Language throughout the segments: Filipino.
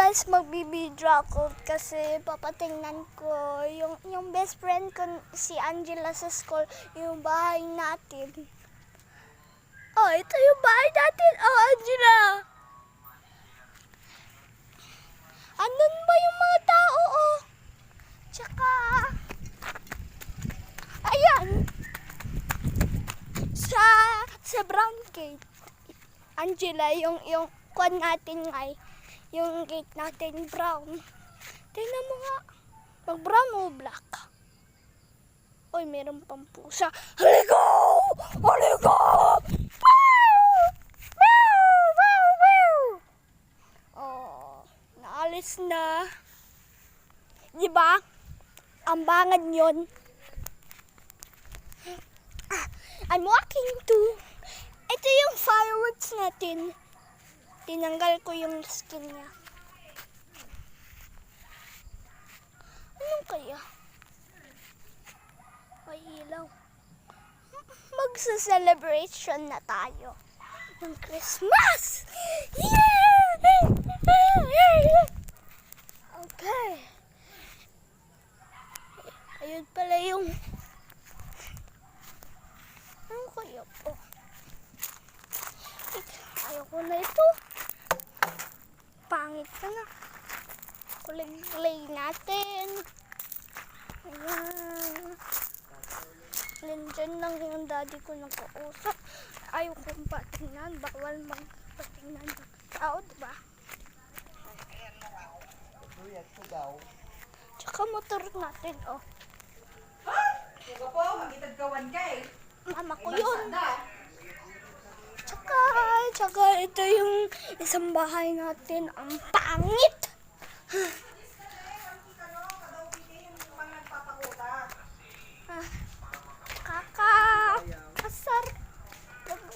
guys, magbibideo ako kasi papatingnan ko yung best friend ko si Angela sa school, yung bahay natin. Oh, ito yung bahay natin. Oh, Angela. Andun ba yung mga tao? Oh. Tsaka, ayan. Sa brown gate. Angela, yung kwan natin ngay. Yung gate natin brown. Tingnan mo nga. Mag-brown o black? Oy, meron pang pusa. Halika! Halika! Wow! Wow! Wow! Wow! Oh, naalis na. Diba? Ang bangad yun. I'm walking to. Ito yung fireworks natin. Tinanggal ko yung skin niya. Anong kaya? May ilaw. Magsa-celebration na tayo ng Christmas! Yeah! Okay. Ayun pala yung... Ano kaya po? Ayoko na ito. Pangit ka na. Kulay natin. Ayan. Nandyan lang yung daddy ko nag-uusap. Ayoko patingnan. Bawal magpatingnan ng tao, diba? Tsaka motor natin, oh. Ito po, magitagkawan ka eh. Mama ko yun. Tsaka ito yung isang bahay natin. Ang pangit! Kasar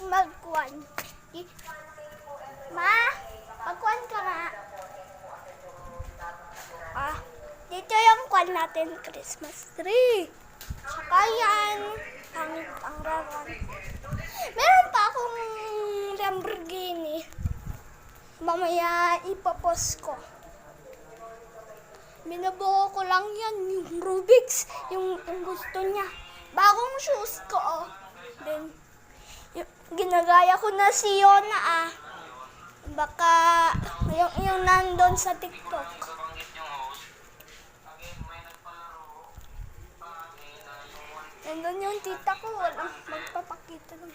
magkuhan. Ma, magkuhan ka nga. Dito yung kuhan natin, Christmas tree. Tsaka yan, ang rawan. Meron pa akong Lamborghini. Mamaya ipapost ko. Binabuo ko lang yan, yung Rubik's, yung gusto niya. Bagong shoes ko, oh. Then, ginagaya ko na si Yona, Baka, yung nandun sa TikTok. Nandun yung tita ko, walang magpapakita lang.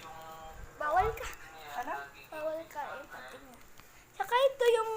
Bawal ka. Ano? Bawal ka, patingin. Saka ito yung